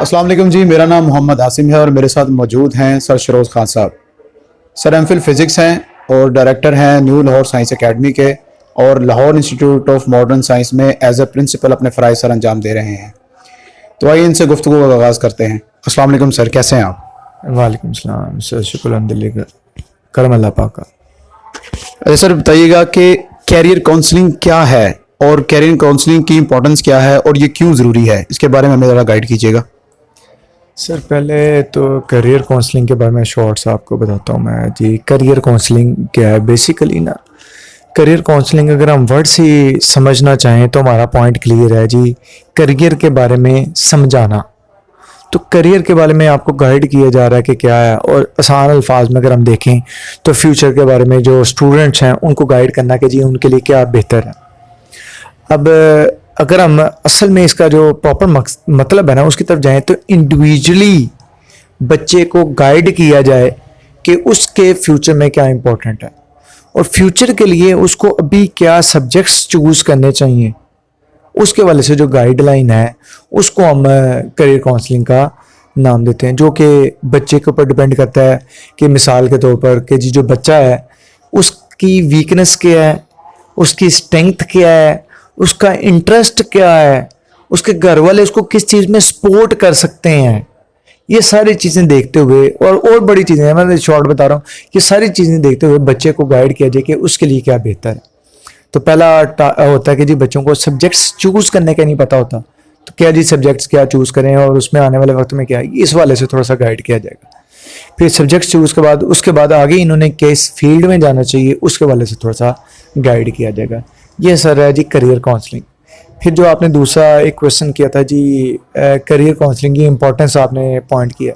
अस्सलाम वालेकुम जी, मेरा नाम मोहम्मद आसिम है और मेरे साथ मौजूद हैं सर शरोज़ खान साहब। सर एमफिल फ़िज़िक्स हैं और डायरेक्टर हैं न्यू लाहौर साइंस एकेडमी के, और Lahore institute of modern science में एज ए प्रिंसिपल अपने फ़राइज़ सर अंजाम दे रहे हैं। तो आइए इनसे गुफ्तगू का आगाज़ करते हैं। अस्सलाम वालेकुम सर, कैसे हैं आप? वालेकुम सलाम सर, शुक्र अल्हम्दुलिल्लाह, करम अल्लाह पाक का। अच्छा सर, बताइएगा कि कैरियर काउंसलिंग क्या है और कैरियर काउंसलिंग की इंपॉर्टेंस क्या है और ये क्यों ज़रूरी है, इसके बारे में हमें ज़रा गाइड कीजिएगा। सर पहले तो करियर काउंसलिंग के बारे में शॉर्ट से आपको बताता हूँ मैं जी। करियर काउंसलिंग क्या है बेसिकली ना, करियर काउंसलिंग अगर हम वर्ड से समझना चाहें तो हमारा पॉइंट क्लियर है जी। करियर के बारे में समझाना, तो करियर के बारे में आपको गाइड किया जा रहा है कि क्या है, और आसान अल्फाज में अगर हम देखें तो फ्यूचर के बारे में जो स्टूडेंट्स हैं उनको गाइड करना कि जी उनके लिए क्या बेहतर है। अब अगर हम असल में इसका जो प्रॉपर मतलब है ना उसकी तरफ जाएं तो इंडिविजुअली बच्चे को गाइड किया जाए कि उसके फ्यूचर में क्या इंपॉर्टेंट है और फ्यूचर के लिए उसको अभी क्या सब्जेक्ट्स चूज करने चाहिए, उसके वाले से जो गाइडलाइन है उसको हम करियर काउंसलिंग का नाम देते हैं, जो कि बच्चे के ऊपर डिपेंड करता है कि मिसाल के तौर पर कि जी जो बच्चा है उसकी वीकनेस क्या है, उसकी स्ट्रेंथ क्या है, उसका इंटरेस्ट क्या है, उसके घर वाले उसको किस चीज़ में सपोर्ट कर सकते हैं। ये सारी चीज़ें देखते हुए और बड़ी चीज़ें हैं, मैं शॉर्ट बता रहा हूँ, ये सारी चीज़ें देखते हुए बच्चे को गाइड किया जाए कि उसके लिए क्या बेहतर है। तो पहला होता है कि जी बच्चों को सब्जेक्ट्स चूज़ करने का नहीं पता होता, तो क्या जी सब्जेक्ट्स क्या चूज़ करें और उसमें आने वाले वक्त में क्या है, इस वाले से थोड़ा सा गाइड किया जाएगा। फिर सब्जेक्ट्स चूज़ के बाद उसके बाद आगे इन्होंने किस फील्ड में जाना चाहिए उसके वाले से थोड़ा सा गाइड किया जाएगा। ये सर है जी करियर काउंसलिंग। फिर जो आपने दूसरा एक क्वेश्चन किया था जी, करियर काउंसलिंग की इम्पोर्टेंस आपने पॉइंट किया।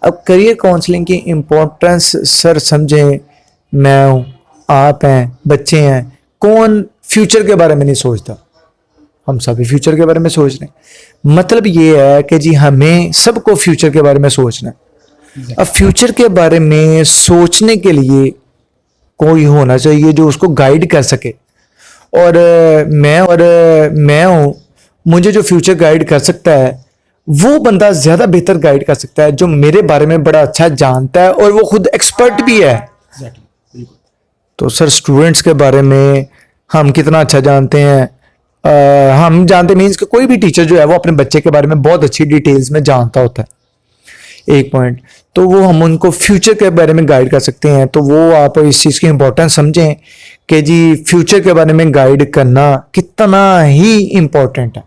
अब करियर काउंसलिंग की इम्पोर्टेंस सर समझें, मैं हूँ, आप हैं, बच्चे हैं, कौन फ्यूचर के बारे में नहीं सोचता? हम सभी फ्यूचर के बारे में सोच रहे हैं। मतलब ये है कि जी हमें सबको फ्यूचर के बारे में सोचना है। अब फ्यूचर के बारे में सोचने के लिए कोई होना चाहिए जो उसको गाइड कर सके, और मैं हूँ, मुझे जो फ्यूचर गाइड कर सकता है वो बंदा ज़्यादा बेहतर गाइड कर सकता है जो मेरे बारे में बड़ा अच्छा जानता है और वो खुद एक्सपर्ट भी है। तो सर स्टूडेंट्स के बारे में हम कितना अच्छा जानते हैं, हम जानते मीन्स कि कोई भी टीचर जो है वो अपने बच्चे के बारे में बहुत अच्छी डिटेल्स में जानता होता है। एक पॉइंट तो वो हम उनको फ्यूचर के बारे में गाइड कर सकते हैं। तो वो आप इस चीज़ की इम्पोर्टेंस समझें कि जी फ्यूचर के बारे में गाइड करना कितना ही इम्पोर्टेंट है।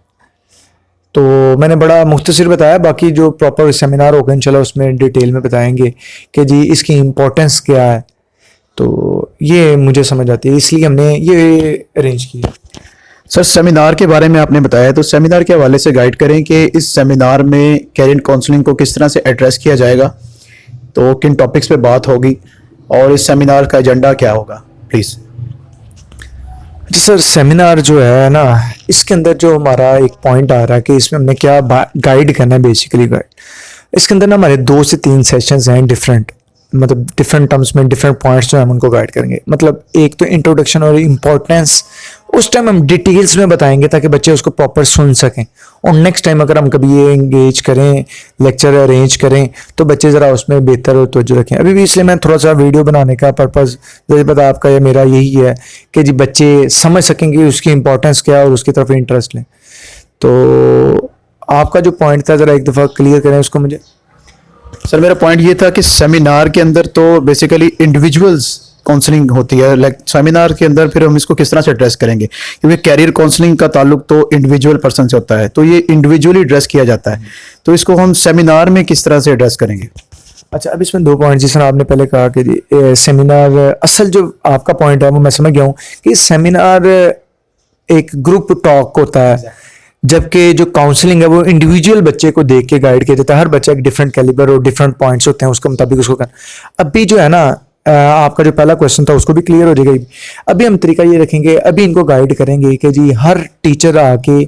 तो मैंने बड़ा मुख्तसर बताया, बाकी जो प्रॉपर सेमिनार होगा इंशाल्लाह उसमें डिटेल में बताएंगे कि जी इसकी इम्पोर्टेंस क्या है। तो ये मुझे समझ आती है, इसलिए हमने ये अरेंज किया। सर सेमिनार के बारे में आपने बताया, तो सेमिनार के हवाले से गाइड करें कि इस सेमिनार में कैरियर काउंसलिंग को किस तरह से एड्रेस किया जाएगा, तो किन टॉपिक्स पे बात होगी और इस सेमिनार का एजेंडा क्या होगा, प्लीज़। जी सर, सेमिनार जो है ना इसके अंदर जो हमारा एक पॉइंट आ रहा है कि इसमें हमने क्या गाइड करना है, बेसिकली गाइड इसके अंदर ना हमारे 2 से 3 सेशंस हैं डिफरेंट, मतलब डिफरेंट टर्म्स में डिफरेंट पॉइंट्स जो हम उनको गाइड करेंगे। मतलब एक तो इंट्रोडक्शन और इम्पोर्टेंस उस टाइम हम डिटेल्स में बताएंगे ताकि बच्चे उसको प्रॉपर सुन सकें, और नेक्स्ट टाइम अगर हम कभी ये एंगेज करें, लेक्चर अरेंज करें तो बच्चे ज़रा उसमें बेहतर तवज्जो रखें। अभी भी इसलिए मैं थोड़ा सा वीडियो बनाने का पर्पज़ जैसे पता आपका या मेरा यही है कि जी बच्चे समझ सकेंगे उसकी इंपॉर्टेंस क्या है और उसकी तरफ इंटरेस्ट लें। तो आपका जो पॉइंट था ज़रा एक दफ़ा क्लियर करें उसको मुझे। सर मेरा पॉइंट ये था कि सेमिनार के अंदर तो बेसिकली इंडिविजुअल्स काउंसलिंग होती है, लाइक सेमिनार के अंदर फिर हम इसको किस तरह से एड्रेस करेंगे, क्योंकि कैरियर काउंसलिंग का ताल्लुक तो इंडिविजुअल पर्सन से होता है, तो ये इंडिविजुअली एड्रेस किया जाता है, तो इसको हम सेमिनार में किस तरह से एड्रेस करेंगे। अच्छा, अब इसमें 2 पॉइंट जिस तरह आपने पहले कहा कि सेमिनार, असल जो आपका पॉइंट है वो मैं समझ गया हूँ कि सेमिनार एक ग्रुप टॉक होता है, जबकि जो काउंसलिंग है वो इंडिविजुअल बच्चे को देख के गाइड किया जाता है। हर बच्चा एक डिफरेंट कैलिबर और डिफरेंट पॉइंट्स होते हैं, उसके मुताबिक उसको करना। अभी जो है ना आपका जो पहला क्वेश्चन था उसको भी क्लियर हो जाएगा। अभी हम तरीका ये रखेंगे, अभी इनको गाइड करेंगे कि जी हर टीचर आके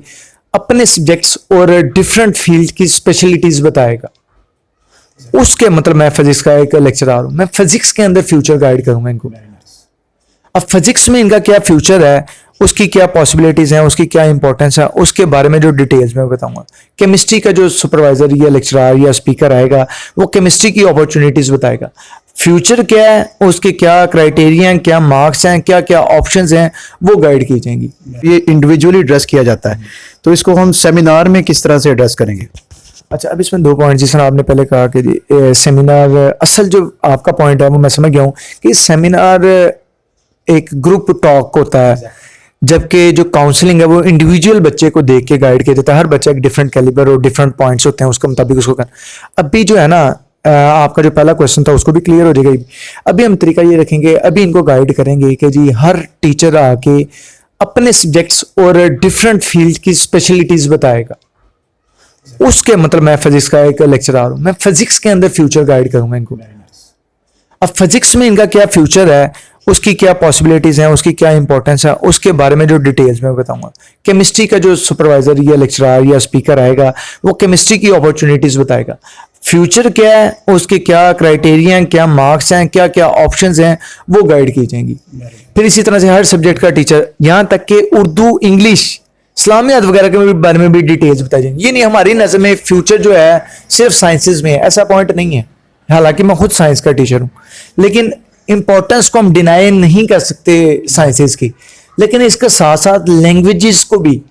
अपने सब्जेक्ट्स और डिफरेंट फील्ड की स्पेशलिटीज बताएगा। उसके मतलब मैं फिजिक्स का एक लेक्चर आ रहा हूँ, मैं फिजिक्स के अंदर फ्यूचर गाइड करूंगा इनको। अब फिजिक्स में इनका क्या फ्यूचर है, उसकी क्या पॉसिबिलिटीज हैं, उसकी क्या इंपॉर्टेंस है, उसके बारे में जो डिटेल्स में बताऊंगा। केमिस्ट्री का जो सुपरवाइजर या लेक्चरर या स्पीकर आएगा वो केमिस्ट्री की अपॉर्चुनिटीज बताएगा। फ्यूचर क्या है, उसके क्या क्राइटेरिया हैं, क्या मार्क्स हैं, क्या क्या ऑप्शंस हैं, वो गाइड की जाएंगी। ये इंडिविजुअली एड्रेस किया जाता है, तो इसको हम सेमिनार में किस तरह से एड्रेस करेंगे? अच्छा, अब इसमें 2 पॉइंट, जिस तरह आपने पहले कहा कि जी सेमिनार, असल जो आपका पॉइंट है वो मैं समझ गया हूँ कि सेमिनार एक ग्रुप टॉक होता है, जबकि जो काउंसलिंग है वो इंडिविजुअल बच्चे को देख के गाइड किया जाता है। हर बच्चा एक डिफरेंट कैलिबर और डिफरेंट पॉइंट्स होते हैं, उसके मुताबिक उसको करना। अभी जो है ना, आपका जो पहला क्वेश्चन था उसको भी क्लियर हो जाएगा। अभी हम तरीका ये रखेंगे, अभी इनको गाइड करेंगे कि जी हर टीचर आके अपने सब्जेक्ट्स और डिफरेंट फील्ड की स्पेशलिटीज बताएगा। उसके मतलब मैं फिजिक्स का एक लेक्चरर हूं, मैं फिजिक्स के अंदर फ्यूचर गाइड करूंगा इनको। अब फिजिक्स में इनका क्या फ्यूचर है, उसकी क्या पॉसिबिलिटीज हैं, उसकी क्या इंपॉर्टेंस है, उसके बारे में जो डिटेल्स में बताऊंगा। केमिस्ट्री का जो सुपरवाइजर या लेक्चरर या स्पीकर आएगा वो केमिस्ट्री की अपॉर्चुनिटीज बताएगा। फ्यूचर क्या है, उसके क्या क्राइटेरिया हैं, क्या मार्क्स हैं, क्या क्या ऑप्शंस हैं, वो गाइड की जाएंगी। फिर इसी तरह से हर सब्जेक्ट का टीचर, यहां तक कि उर्दू, इंग्लिश, इस्लामियात वगैरह के बारे में भी डिटेल्स बताई जाएंगी। ये नहीं हमारी नजर में फ्यूचर जो है सिर्फ साइंसेज में है, ऐसा पॉइंट नहीं है। हालांकि मैं खुद साइंस का टीचर हूं, लेकिन इंपॉर्टेंस को हम डिनाई नहीं कर सकते साइंसेज की। लेकिन इसके साथ साथ लैंग्वेजेस को भी,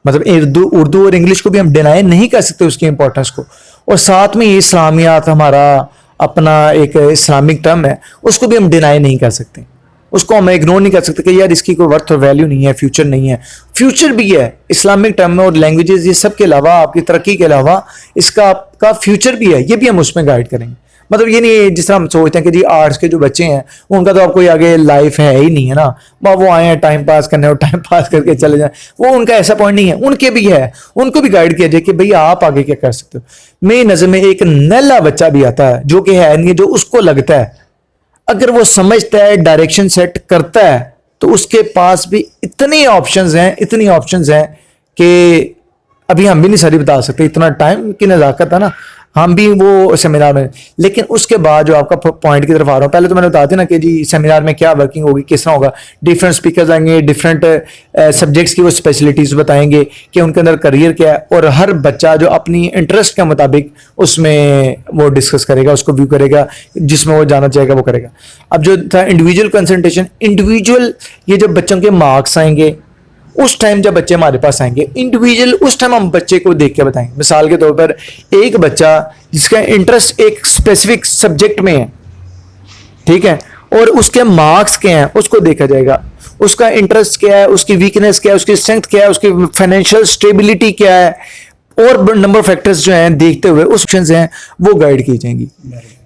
मतलब उर्दू और इंग्लिश को भी हम डिनाई नहीं कर सकते उसकी इंपॉर्टेंस को। और साथ में ये इस्लामियात, हमारा अपना एक इस्लामिक टर्म है, उसको भी हम डिनाई नहीं कर सकते, उसको हम इग्नोर नहीं कर सकते कि यार इसकी कोई वर्थ और वैल्यू नहीं है, फ्यूचर नहीं है। फ्यूचर भी है इस्लामिक टर्म में, और लैंग्वेजेस, ये सब के अलावा, आपकी तरक्की के अलावा इसका आपका फ्यूचर भी है, ये भी हम उसमें गाइड करेंगे। मतलब ये नहीं जिस तरह हम सोचते हैं कि जी आर्ट्स के जो बच्चे हैं उनका तो अब कोई आगे लाइफ है ही नहीं है ना, वो आए हैं टाइम पास करने और टाइम पास करके चले जाएं, वो उनका ऐसा पॉइंट नहीं है। उनके भी है, उनको भी गाइड किया जाए कि भैया आप आगे क्या कर सकते हो। मेरी नजर में एक नल्ला बच्चा भी आता है जो कि है नहीं, जो उसको लगता है अगर वो समझता है, डायरेक्शन सेट करता है, तो उसके पास भी इतनी ऑप्शंस हैं, इतनी ऑप्शंस हैं कि अभी हम भी नहीं सारी बता सकते, इतना टाइम की नज़ाकत है ना, हम भी वो सेमिनार में। लेकिन उसके बाद जो आपका पॉइंट की तरफ आ रहा हूँ, पहले तो मैंने बता दिया ना कि जी सेमिनार में क्या वर्किंग होगी, किस तरह होगा। डिफरेंट स्पीकर्स आएंगे, डिफरेंट सब्जेक्ट्स की वो स्पेशलिटीज बताएंगे कि उनके अंदर करियर क्या है, और हर बच्चा जो अपनी इंटरेस्ट के मुताबिक उसमें वो डिस्कस करेगा, उसको व्यू करेगा, जिसमें वो जाना चाहेगा वो करेगा। अब जो था इंडिविजुअल कंसंट्रेशन, इंडिविजुअल, ये जब बच्चों के मार्क्स आएंगे उस टाइम, जब बच्चे हमारे पास आएंगे इंडिविजुअल, उस टाइम हम बच्चे को देख के बताएंगे। मिसाल के तौर पर एक बच्चा जिसका इंटरेस्ट एक स्पेसिफिक सब्जेक्ट में है, ठीक है, और उसके मार्क्स क्या हैं उसको देखा जाएगा, उसका इंटरेस्ट क्या है, उसकी वीकनेस क्या है, उसकी स्ट्रेंथ क्या है, उसकी फाइनेंशियल स्टेबिलिटी क्या है, और नंबर फैक्टर्स जो हैं देखते हुए उस ऑप्शंस हैं वो गाइड की जाएंगी।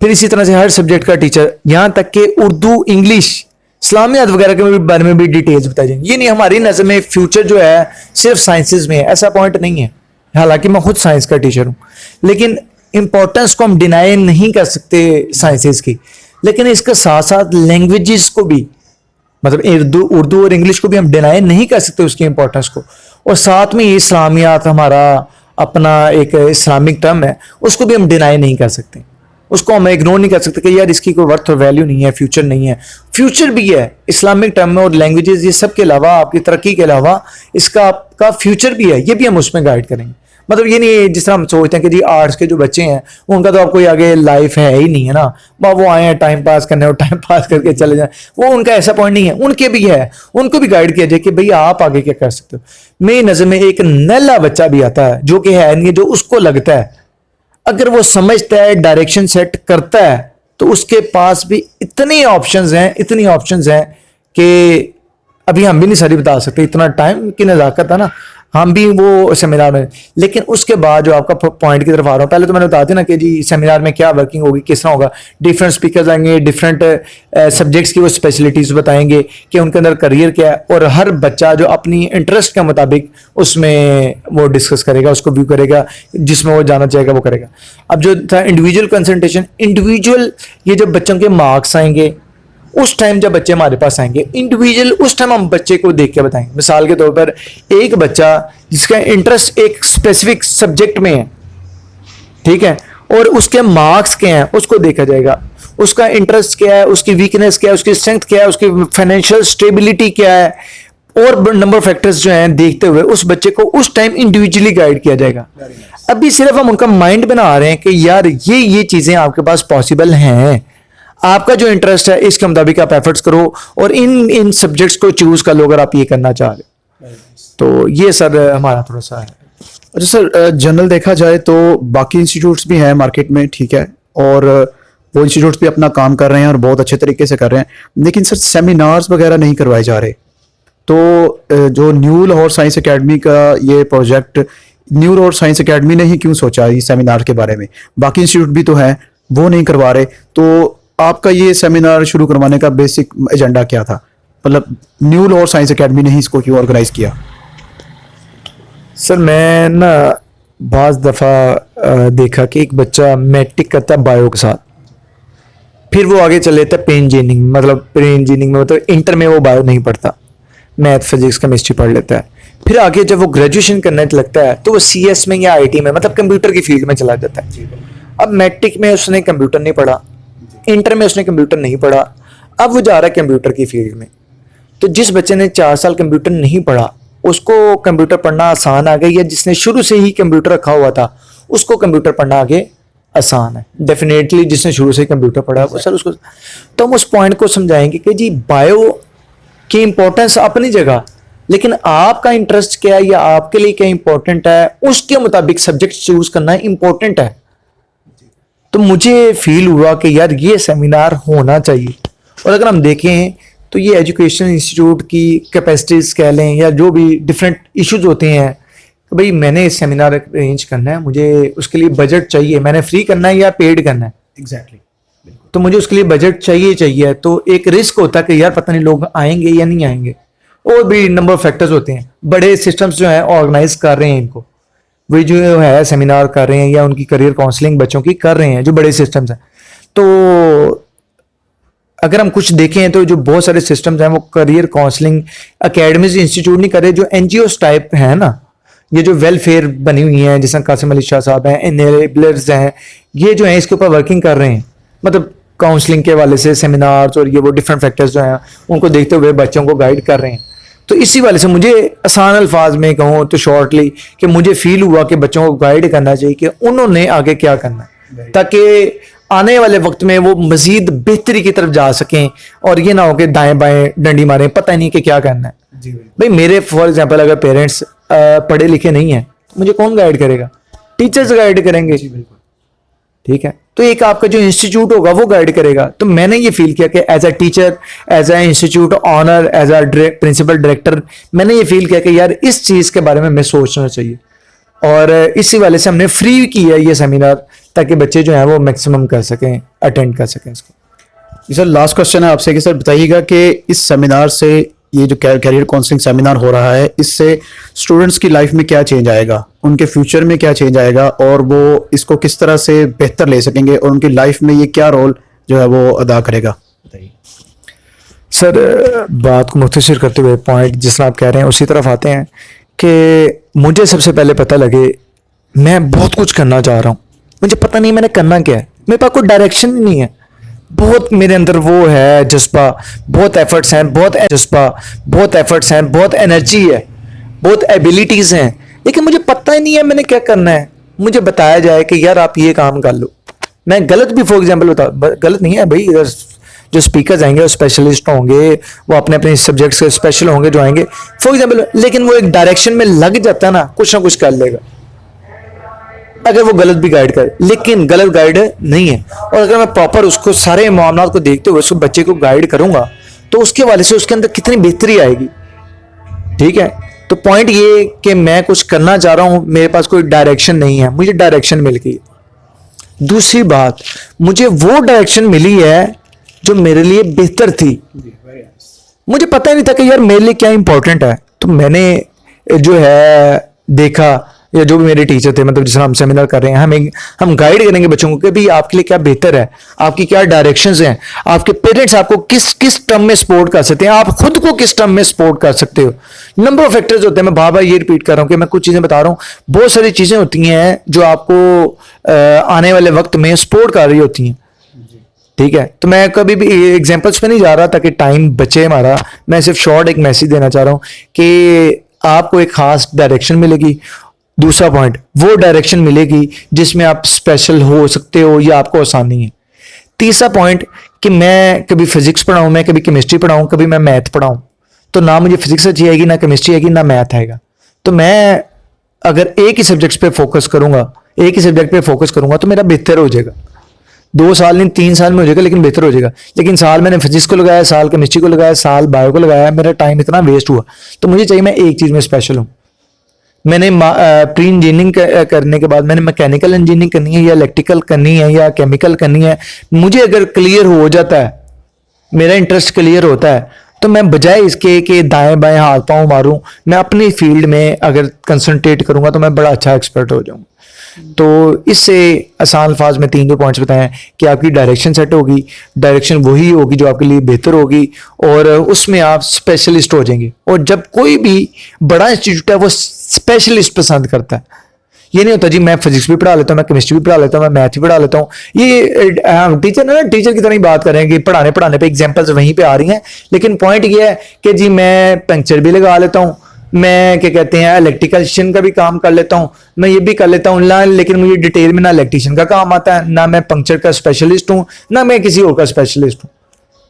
फिर इसी तरह से हर सब्जेक्ट का टीचर, यहां तक कि उर्दू, इंग्लिश, इस्लामियात वगैरह के बारे में भी डिटेल्स बताई जाएंगी। ये नहीं हमारी नजर में फ्यूचर जो है सिर्फ साइंसेज में है, ऐसा पॉइंट नहीं है। हालांकि मैं खुद साइंस का टीचर हूं, लेकिन इंपॉर्टेंस को हम डिनाई नहीं कर सकते साइंसेज की। लेकिन इसके साथ साथ लैंग्वेजेस को भी, मतलब उर्दू और इंग्लिश को भी हम डिनाई नहीं कर सकते उसकी इंपॉर्टेंस को। और साथ में ये इस्लामियात, हमारा अपना एक इस्लामिक टर्म है, उसको भी हम डिनाई नहीं कर सकते, उसको हम इग्नोर नहीं कर सकते कि यार इसकी कोई वर्थ और वैल्यू नहीं है, फ्यूचर नहीं है। फ्यूचर भी है इस्लामिक टर्म में, और लैंग्वेजेस, ये सब के अलावा, आपकी तरक्की के अलावा इसका आपका फ्यूचर भी है, ये भी हम उसमें गाइड करेंगे। मतलब ये नहीं जिस तरह हम सोचते हैं कि जी आर्ट्स के जो बच्चे हैं उनका तो अब कोई आगे लाइफ है ही नहीं है ना, वो आए हैं टाइम पास करने और टाइम पास करके चले जाएं, वो उनका ऐसा पॉइंट नहीं है। उनके भी है, उनको भी गाइड किया जाए कि भैया आप आगे क्या कर सकते हो। मेरी नजर में एक नल्ला बच्चा भी आता है जो कि है नहीं, जो उसको लगता है अगर वो समझता है, डायरेक्शन सेट करता है, तो उसके पास भी इतनी ऑप्शंस हैं, इतनी ऑप्शंस हैं कि अभी हम भी नहीं सारी बता सकते, इतना टाइम की नज़ाकत है ना, हम भी वो सेमिनार में। लेकिन उसके बाद जो आपका पॉइंट की तरफ आ रहा हूँ, पहले तो मैंने बता दिया ना कि जी सेमिनार में क्या वर्किंग होगी, किस तरह होगा। डिफरेंट स्पीकर्स आएंगे, डिफरेंट सब्जेक्ट्स की वो स्पेशलिटीज बताएंगे कि उनके अंदर करियर क्या है, और हर बच्चा जो अपनी इंटरेस्ट के मुताबिक उसमें वो डिस्कस करेगा, उसको व्यू करेगा, जिसमें वो जाना चाहेगा वो करेगा। अब जो था इंडिविजुअल कंसंट्रेशन, इंडिविजुअल, ये जब बच्चों के मार्क्स आएंगे उस टाइम, जब बच्चे हमारे पास आएंगे इंडिविजुअल, उस टाइम हम बच्चे को देख के बताएंगे। मिसाल के तौर पर एक बच्चा जिसका इंटरेस्ट एक स्पेसिफिक सब्जेक्ट में है, ठीक है, और उसके मार्क्स क्या हैं उसको देखा जाएगा, उसका इंटरेस्ट क्या है, उसकी वीकनेस क्या है, उसकी स्ट्रेंथ क्या है, उसकी फाइनेंशियल स्टेबिलिटी क्या है, और नंबर फैक्टर्स जो हैं देखते हुए उस बच्चे को उस टाइम इंडिविजुअली गाइड किया जाएगा। अभी सिर्फ हम उनका माइंड बना रहे हैं कि यार ये चीजें आपके पास पॉसिबल हैं, आपका जो इंटरेस्ट है इसके मुताबिक आप एफर्ट्स करो और इन सब्जेक्ट्स को चूज कर लो अगर आप ये करना चाह रहे हो। तो ये सर हमारा थोड़ा सा है। अच्छा सर, जनरल देखा जाए तो बाकी इंस्टीट्यूट्स भी हैं मार्केट में, ठीक है, और वो इंस्टीट्यूट्स भी अपना काम कर रहे हैं और बहुत अच्छे तरीके से कर रहे हैं, लेकिन सर सेमिनार्स वगैरह नहीं करवाए जा रहे। तो जो न्यू लाहौर साइंस एकेडमी का ये project, new Lahore science academy ने ही क्यों सोचा इस सेमिनार के बारे में? बाकी इंस्टीट्यूट भी तो हैं, वो नहीं करवा रहे, तो आपका ये सेमिनार शुरू करवाने का बेसिक एजेंडा क्या था? मतलब न्यू लाहौर साइंस एकेडमी ने ही इसको क्यों ऑर्गेनाइज किया? सर मैं ना बाज़ दफ़ा देखा कि एक बच्चा मैट्रिक करता है बायो के साथ, फिर वो आगे चले जाता है पे इंजीनियरिंग, मतलब पे इंजीनियरिंग में मतलब इंटर में वो बायो नहीं पढ़ता, मैथ फिजिक्स केमिस्ट्री पढ़ लेता है, फिर आगे जब वो ग्रेजुएशन करने लगता है तो वो CS में या IT में मतलब कंप्यूटर की फील्ड में चला जाता है। अब मैट्रिक में उसने कंप्यूटर नहीं पढ़ा, इंटर में उसने कंप्यूटर नहीं पढ़ा, अब वो जा रहा है कंप्यूटर की फील्ड में। तो जिस बच्चे ने 4 साल कंप्यूटर नहीं पढ़ा उसको कंप्यूटर पढ़ना आसान आ गई, या जिसने शुरू से ही कंप्यूटर रखा हुआ था उसको कंप्यूटर पढ़ना आगे आसान है। डेफिनेटली जिसने शुरू से ही कंप्यूटर पढ़ा वो सर उसको, तो हम उस पॉइंट को समझाएंगे कि जी बायो की इंपॉर्टेंस अपनी जगह, लेकिन आपका इंटरेस्ट क्या है या आपके लिए क्या इंपॉर्टेंट है उसके मुताबिक सब्जेक्ट चूज करना इंपॉर्टेंट है। तो मुझे फील हुआ कि यार ये सेमिनार होना चाहिए, और अगर हम देखें तो ये एजुकेशन इंस्टीट्यूट की कैपेसिटीज कह लें या जो भी डिफरेंट इश्यूज होते हैं कि भाई मैंने इस सेमिनार अरेंज करना है, मुझे उसके लिए बजट चाहिए, मैंने फ्री करना है या पेड करना है, एग्जैक्टली तो मुझे उसके लिए बजट चाहिए। तो एक रिस्क होता है कि यार पता नहीं लोग आएंगे या नहीं आएंगे, और भी नंबर ऑफ फैक्टर्स होते हैं। बड़े सिस्टम्स जो है ऑर्गेनाइज कर रहे हैं इनको, वही जो है सेमिनार कर रहे हैं या उनकी करियर काउंसलिंग बच्चों की कर रहे हैं जो बड़े सिस्टम्स हैं। तो अगर हम कुछ देखें तो जो बहुत सारे सिस्टम्स हैं वो करियर काउंसलिंग अकेडमीज इंस्टीट्यूट नहीं कर रहे, जो NGOs टाइप है ना, ये जो वेलफेयर बनी हुई हैं जैसा कासिम अली शाह साहब हैं, एनेबलर्स हैं, ये जो हैं इसके ऊपर वर्किंग कर रहे हैं, मतलब काउंसलिंग के वाले से सेमिनार्स और ये वो डिफरेंट फैक्टर्स जो हैं उनको देखते हुए बच्चों को गाइड कर रहे हैं। तो इसी वाले से मुझे आसान अल्फाज में कहूँ तो शॉर्टली कि मुझे फील हुआ कि बच्चों को गाइड करना चाहिए कि उन्होंने आगे क्या करना है, ताकि आने वाले वक्त में वो मजीद बेहतरी की तरफ जा सकें और ये ना हो कि दाएं बाएं डंडी मारें, पता नहीं कि क्या करना है। भाई मेरे फॉर एग्जांपल अगर पेरेंट्स पढ़े लिखे नहीं हैं तो मुझे कौन गाइड करेगा? टीचर्स गाइड करेंगे, ठीक है। तो एक आपका जो इंस्टीट्यूट होगा वो गाइड करेगा। तो मैंने ये फील किया कि as a teacher, as a institute owner, as a principal director, मैंने ये फील किया कि यार इस चीज के बारे में हमें सोचना चाहिए, और इसी वाले से हमने फ्री किया ये सेमिनार ताकि बच्चे जो हैं वो मैक्सिमम कर सकें, अटेंड कर सकें इसको। सर लास्ट क्वेश्चन है आपसे कि सर बताइएगा कि इस सेमिनार से, ये जो कैरियर काउंसलिंग सेमिनार हो रहा है, इससे स्टूडेंट्स की लाइफ में क्या चेंज आएगा, उनके फ्यूचर में क्या चेंज आएगा, और वो इसको किस तरह से बेहतर ले सकेंगे, और उनकी लाइफ में ये क्या रोल जो है वो अदा करेगा? बताइए सर। बात को मुख्तसर करते हुए पॉइंट जिस तरह आप कह रहे हैं उसी तरफ आते हैं कि मुझे सबसे पहले पता लगे मैं बहुत कुछ करना चाह रहा हूँ, मुझे पता नहीं मैंने करना क्या है, मेरे पास कोई डायरेक्शन ही नहीं है। बहुत मेरे अंदर वो है जज्बा, बहुत एफर्ट्स हैं, बहुत एफर्ट्स हैं, बहुत एनर्जी है, बहुत एबिलिटीज़ हैं, लेकिन मुझे पता ही नहीं है मैंने क्या करना है। मुझे बताया जाए कि यार आप ये काम कर लो, मैं गलत भी फॉर एग्जांपल बता, गलत नहीं है भाई, इधर जो स्पीकर्स आएंगे वो स्पेशलिस्ट होंगे, वो अपने अपने सब्जेक्ट्स के स्पेशल होंगे जो आएंगे फॉर एग्जांपल, लेकिन वो एक डायरेक्शन में लग जाता है ना, कुछ ना कुछ कर लेगा अगर वो गलत भी गाइड करे, लेकिन गलत गाइड नहीं है। और अगर मैं प्रॉपर उसको सारे मामलों को देखते हुए उस बच्चे को गाइड करूंगा तो उसके वाले से उसके अंदर कितनी बेहतरी आएगी, ठीक है। तो पॉइंट ये कि मैं कुछ करना चाह रहा हूं, मेरे पास कोई डायरेक्शन नहीं है, मुझे डायरेक्शन मिल गई। दूसरी बात, मुझे वो डायरेक्शन मिली है जो मेरे लिए बेहतर थी। मुझे पता ही नहीं था कि यार मेरे लिए क्या इंपॉर्टेंट है, तो मैंने जो है देखा, या जो भी मेरे टीचर थे, मतलब जिस तरह हम सेमिनार कर रहे हैं, हम गाइड करेंगे बच्चों को कि भाई आपके लिए क्या बेहतर है, आपकी क्या डायरेक्शंस हैं, आपके पेरेंट्स आपको किस टर्म में सपोर्ट कर सकते हैं, आप खुद को किस टर्म में सपोर्ट कर सकते हो। नंबर ऑफ फैक्टर्स होते हैं, मैं बार बार ये रिपीट कर रहा हूँ कि मैं कुछ चीजें बता रहा हूँ, बहुत सारी चीजें होती हैं जो आपको आने वाले वक्त में सपोर्ट कर रही होती हैं। ठीक है, तो मैं कभी भी एग्जांपल्स पे नहीं जा रहा ताकि टाइम बचे हमारा। मैं सिर्फ शॉर्ट एक मैसेज देना चाह रहा हूँ कि आपको एक खास डायरेक्शन मिलेगी। दूसरा पॉइंट, वो डायरेक्शन मिलेगी जिसमें आप स्पेशल हो सकते हो या आपको आसानी है। तीसरा पॉइंट कि मैं कभी फिजिक्स पढ़ाऊँ, मैं कभी केमिस्ट्री पढ़ाऊँ, कभी मैं मैथ पढ़ाऊँ, तो ना मुझे फिजिक्स अच्छी आएगी, ना केमिस्ट्री आएगी, ना मैथ आएगा। तो मैं अगर एक ही सब्जेक्ट पे फोकस करूंगा, एक ही सब्जेक्ट पे फोकस करूंगा तो मेरा बेहतर हो जाएगा। 2 साल नहीं 3 साल में हो जाएगा, लेकिन बेहतर हो जाएगा। लेकिन साल मैंने फिजिक्स को लगाया, साल केमिस्ट्री को लगाया, साल बायो को लगाया, मेरा टाइम इतना वेस्ट हुआ। तो मुझे चाहिए मैं एक चीज में स्पेशल हूँ। मैंने प्री इंजीनियरिंग करने के बाद मैंने मैकेनिकल इंजीनियरिंग करनी है या इलेक्ट्रिकल करनी है या केमिकल करनी है, मुझे अगर क्लियर हो जाता है, मेरा इंटरेस्ट क्लियर होता है, तो मैं बजाय इसके कि दाएं बाएं हाथ पांव मारूं, मैं अपनी फील्ड में अगर कंसंट्रेट करूंगा तो मैं बड़ा अच्छा एक्सपर्ट हो जाऊंगा। तो इससे आसान अल्फाज में 3 जो पॉइंट्स बताएं कि आपकी डायरेक्शन सेट होगी, डायरेक्शन वही होगी जो आपके लिए बेहतर होगी, और उसमें आप स्पेशलिस्ट हो जाएंगे। और जब कोई भी बड़ा इंस्टीट्यूट है वो स्पेशलिस्ट पसंद करता है। ये नहीं होता जी मैं फिजिक्स भी पढ़ा लेता हूँ, मैं केमिस्ट्री भी पढ़ा लेता हूँ, मैं मैथ भी पढ़ा लेता हूँ। ये हम टीचर ना टीचर की तरह ही बात कर रहे हैं कि पढ़ाने पे एग्जांपल्स वहीं पे आ रही हैं, लेकिन पॉइंट ये है कि जी मैं पंक्चर भी लगा लेता हूँ, मैं क्या कहते हैं इलेक्ट्रिशियन का भी काम कर लेता हूँ, मैं ये भी कर लेता हूँ ना, लेकिन मुझे डिटेल में ना इलेक्ट्रिशियन का काम आता है, ना मैं पंक्चर का स्पेशलिस्ट हूँ, ना मैं किसी और का स्पेशलिस्ट हूँ।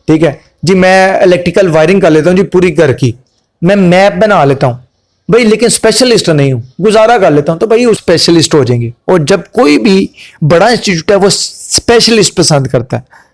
ठीक है जी, मैं इलेक्ट्रिकल वायरिंग कर लेता हूँ जी पूरी घर की, मैं मैप बना लेता हूँ भाई, लेकिन स्पेशलिस्ट नहीं हूं, गुजारा कर लेता हूं, तो भाई वो स्पेशलिस्ट हो जाएंगे। और जब कोई भी बड़ा इंस्टीट्यूट है वो स्पेशलिस्ट पसंद करता है।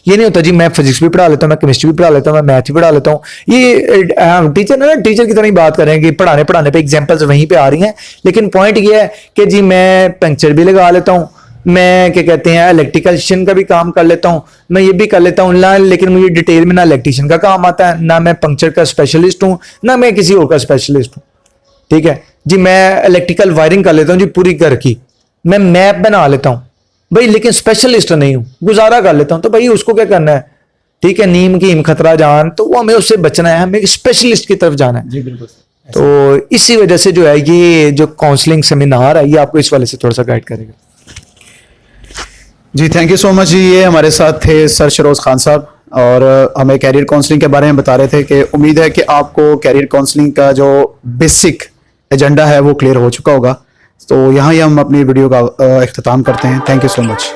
ये नहीं होता जी मैं फिजिक्स भी पढ़ा लेता हूं, मैं केमिस्ट्री भी पढ़ा लेता हूं, मैं मैथ भी पढ़ा लेता हूं। ये हम टीचर ना टीचर की तरह ही बात कर रहे हैं कि पढ़ाने पे एग्जांपल्स वहीं पे आ रही हैं, लेकिन पॉइंट ये है कि जी मैं पंक्चर भी लगा लेता हूं, मैं क्या कहते हैं इलेक्ट्रिशियन का भी काम कर लेता हूँ, मैं ये भी कर लेता हूँ ना, लेकिन मुझे डिटेल में ना इलेक्ट्रिशियन का काम आता है, ना मैं पंक्चर का स्पेशलिस्ट हूँ, ना मैं किसी और का स्पेशलिस्ट हूँ। ठीक है जी, मैं इलेक्ट्रिकल वायरिंग कर लेता हूँ जी पूरी घर की, मैं मैप बना लेता हूँ भाई, लेकिन स्पेशलिस्ट नहीं हूँ, गुजारा कर लेता हूँ, तो भाई उसको क्या करना है। ठीक है, नीम की हिम खतरा जान, तो वो हमें उससे बचना है, हमें स्पेशलिस्ट की तरफ जाना है। जी बिल्कुल। तो इसी वजह से जो है ये जो काउंसलिंग सेमिनार है ये आपको इस वाले से थोड़ा सा गाइड करेगा। जी थैंक यू सो मच जी। ये हमारे साथ थे सर शरोज खान साहब और हमें कैरियर काउंसलिंग के बारे में बता रहे थे कि उम्मीद है कि आपको कैरियर काउंसलिंग का जो बेसिक एजेंडा है वो क्लियर हो चुका होगा। तो यहाँ ही हम अपनी वीडियो का इख्तिताम करते हैं। Thank you so much.